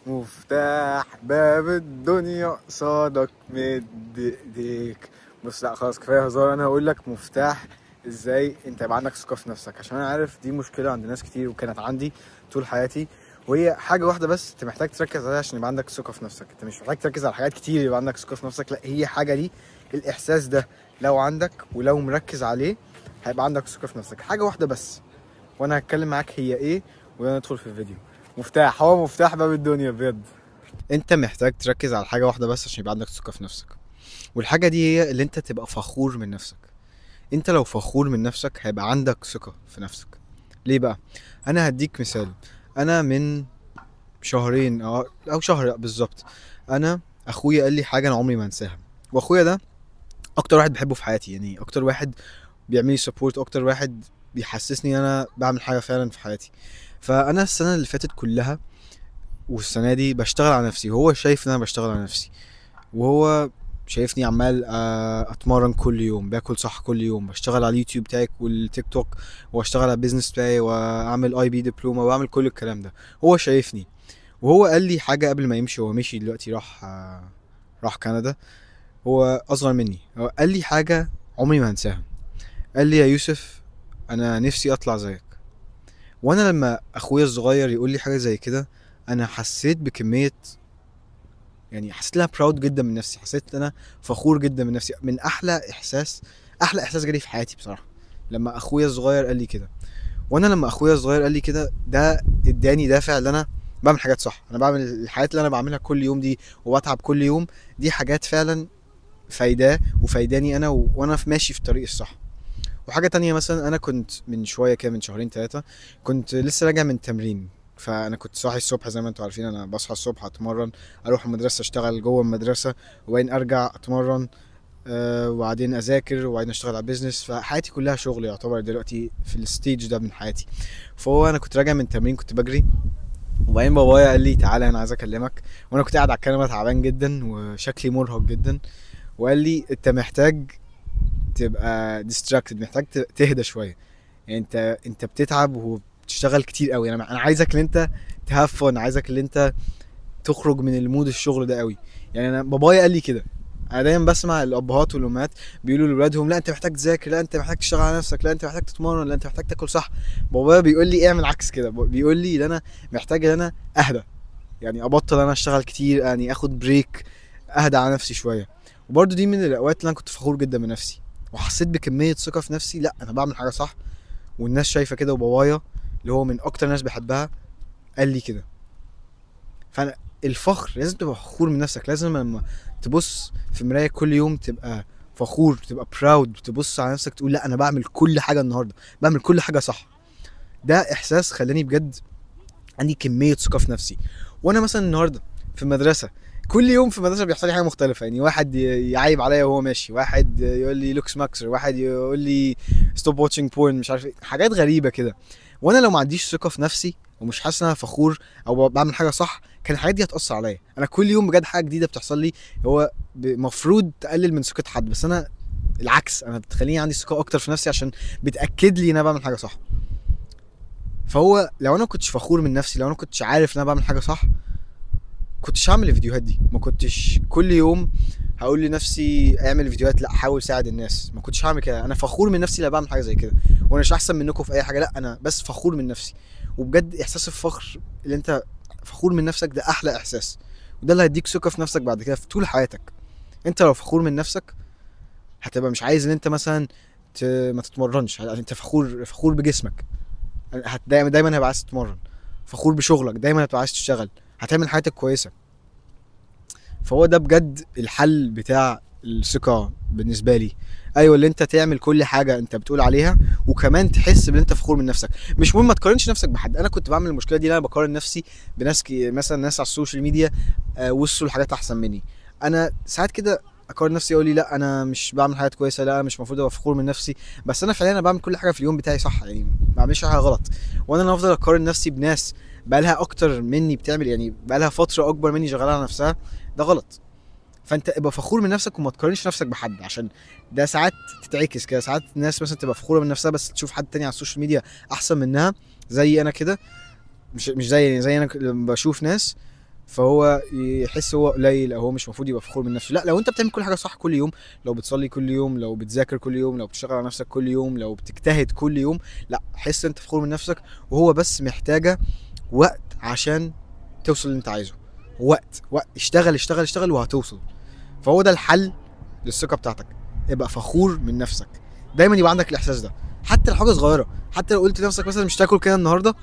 مفتاح باب الدنيا قصادك مد ايديك. بص، لا خلاص كفايه هزار. انا هقول لك مفتاح ازاي انت يبقى عندك ثقه في نفسك، عشان انا عارف دي مشكله عند ناس كتير وكانت عندي طول حياتي. وهي حاجه واحده بس انت محتاج تركز عليها عشان يبقى عندك ثقه في نفسك. انت مش محتاج تركز على حاجات كتير يبقى عندك ثقه في نفسك، لا هي حاجه دي. الاحساس ده لو عندك ولو مركز عليه هيبقى عندك ثقه في نفسك. حاجه واحده بس وانا هتكلم معاك هي ايه، ويلا ندخل في الفيديو. مفتاح، هو مفتاح باب الدنيا بجد. انت محتاج تركز على حاجه واحده بس عشان يبقى عندك ثقه في نفسك، والحاجه دي هي اللي انت تبقى فخور من نفسك. انت لو فخور من نفسك هيبقى عندك ثقه في نفسك. ليه بقى؟ انا هديك مثال. انا من شهرين او شهر بالظبط، انا اخويا قال لي حاجه انا عمري ما انساها. واخويا ده اكتر واحد بحبه في حياتي، يعني اكتر واحد بيعمل لي سبورت، اكتر واحد بيحسسني ان انا بعمل حاجه فعلا في حياتي. فانا السنه اللي فاتت كلها والسنه دي بشتغل على نفسي، وهو شايف ان انا بشتغل على نفسي، وهو شايفني عمال اتمرن كل يوم، باكل صح كل يوم، بشتغل على اليوتيوب بتاعي والتيك توك، واشتغل على البيزنس بتاعي، واعمل اي بي دبلومه، واعمل كل الكلام ده. هو شايفني، وهو قال لي حاجه قبل ما يمشي. هو مشي دلوقتي، راح كندا. هو اصغر مني. هو قال لي حاجه عمري ما هنساها. قال لي يا يوسف، انا نفسي اطلع زيك. وانا لما اخويا الصغير يقول لي حاجه زي كده، انا حسيت بكميه، يعني حسيت لها براود جدا من نفسي، حسيت ان انا فخور جدا من نفسي. من احلى احساس جالي في حياتي بصراحه لما اخويا الصغير قال لي كده. وانا لما اخويا الصغير قال لي كده، ده اداني دافع ان انا بعمل حاجات صح. انا بعمل الحاجات اللي انا بعملها كل يوم دي وبتعب كل يوم، دي حاجات فعلا فايداه وفايداني انا وانا ماشي في الطريق الصح. وحاجه تانية، مثلا انا كنت من شويه كده، من شهرين ثلاثه، كنت لسه راجع من تمرين. فانا كنت صاحي الصبح، زي ما انتم عارفين انا بصحى الصبح اتمرن، اروح المدرسه، اشتغل جوه المدرسه، وبعدين ارجع اتمرن، وبعدين اذاكر، وبعدين اشتغل على بيزنس. فحياتي كلها شغل يعتبر دلوقتي في الستيج ده من حياتي. فهو انا كنت راجع من تمرين، كنت بجري، وبعدين بابايا قال لي تعالى انا عايز اكلمك. وانا كنت قاعد على الكنبه تعبان جدا وشكلي مرهق جدا، وقال لي انت محتاج تبقى ديستراكتد، محتاج تهدى شويه. يعني انت بتتعب وبتشتغل كتير قوي. انا عايزك ان انت تهاف فن، عايزك ان انت تخرج من المود الشغل ده قوي. يعني انا بابايا قال لي كده. انا دايما بسمع الابهات والامهات بيقولوا لاولادهم لا انت محتاج تذاكر، لا انت محتاج تشتغل على نفسك، لا انت محتاج تتمرن، لا انت محتاج تاكل صح. بابايا بيقول لي اعمل عكس كده، بيقول لي ان انا محتاج ان انا اهدى، يعني ابطل انا اشتغل كتير، يعني اخد بريك، اهدى على نفسي شويه. وبرده دي من الاوقات اللي انا كنت فخور جدا بنفسي، وحسيت بكميه ثقه في نفسي. لا انا بعمل حاجه صح، والناس شايفه كده، وبابايا اللي هو من اكتر ناس بحبها قال لي كده. فانا الفخر لازم تبقى فخور من نفسك. لازم لما تبص في المرايه كل يوم تبقى فخور، تبقى براود، تبص على نفسك تقول لا انا بعمل كل حاجه النهارده، بعمل كل حاجه صح. ده احساس خلاني بجد عندي كميه ثقه في نفسي. وانا مثلا النهارده في المدرسه، كل يوم في المدرسه بيحصل لي حاجه مختلفه. يعني واحد يعيب عليا وهو ماشي، واحد يقول لي لوكس ماكسر، واحد يقول لي ستوب واتشنج بورن، مش عارف ايه، حاجات غريبه كده. وانا لو ما عنديش ثقه في نفسي ومش حاسس ان انا فخور او بعمل حاجه صح، كان الحاجات دي هتاثر عليا. انا كل يوم بجد حاجه جديده بتحصل لي، هو المفروض تقلل من ثقه حد، بس انا العكس، انا بتخليني عندي ثقه اكتر في نفسي عشان بتاكد لي ان انا بعمل حاجه صح. فهو لو انا كنتش فخور من نفسي، لو انا كنتش عارف ان انا بعمل حاجه صح، كنتش هعمل الفيديوهات دي. ما كنتش كل يوم هقول لنفسي اعمل فيديوهات، لا حاول ساعد الناس. ما كنتش هعمل كده. انا فخور من نفسي لما بعمل حاجه زي كده، وانا مش احسن منكم في اي حاجه، لا انا بس فخور من نفسي. وبجد احساس الفخر اللي انت فخور من نفسك ده احلى احساس، وده اللي هيديك ثقه في نفسك بعد كده في طول حياتك. انت لو فخور من نفسك هتبقى مش عايز ان انت مثلا ما تتمرنش. انت فخور بجسمك، دايما هيبقى عايز تتمرن. فخور بشغلك، دايما هتبقى عايز تشتغل، هتعمل حياتك كويسه. فهو ده بجد الحل بتاع الثقه بالنسبه لي. ايوه، اللي انت تعمل كل حاجه انت بتقول عليها، وكمان تحس بان انت فخور من نفسك. مش مهم ما تقارنش نفسك بحد. انا كنت بعمل المشكله دي، انا بقارن نفسي بناس مثلا ناس على السوشيال ميديا وصلوا لحاجات احسن مني. انا ساعات كده اقارن نفسي، اقول لي لا انا مش بعمل حاجات كويسه، لا انا مش المفروض ابقى فخور من نفسي. بس انا فعليا بعمل كل حاجه في اليوم بتاعي صح، يعني ما بعملش حاجه غلط. وانا لو افضل اقارن نفسي بناس بقالها اكتر مني بتعمل، يعني بقالها فتره اكبر مني شغاله على نفسها، ده غلط. فانت ابقى فخور من نفسك وما تقارنش نفسك بحد، عشان ده ساعات تتعكس كده. ساعات الناس مثلا تبقى فخوره من نفسها بس تشوف حد تاني على السوشيال ميديا احسن منها، زي انا كده. مش زي انا لما بشوف ناس فهو يحس هو قليل او هو مش المفروض يبقى فخور من نفسه. لا، لو انت بتعمل كل حاجه صح كل يوم، لو بتصلي كل يوم، لو بتذاكر كل يوم، لو بتشتغل على نفسك كل يوم، لو بتجتهد كل يوم، لا حس انت فخور من نفسك. وهو بس محتاجه وقت عشان توصل اللي انت عايزه. وقت اشتغل اشتغل اشتغل وهتوصل. فهو ده الحل للثقه بتاعتك. ابقى فخور من نفسك، دايما يبقى عندك الاحساس ده، حتى لو حاجه صغيره. حتى لو قلت لنفسك مثلا مش تاكل كده النهارده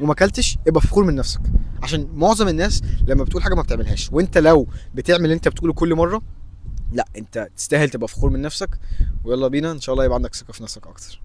وما اكلتش، ابقى فخور من نفسك. عشان معظم الناس لما بتقول حاجه ما بتعملهاش، وانت لو بتعمل اللي انت بتقوله كل مره، لا انت تستاهل تبقى فخور من نفسك. ويلا بينا ان شاء الله يبقى عندك ثقه في نفسك اكتر.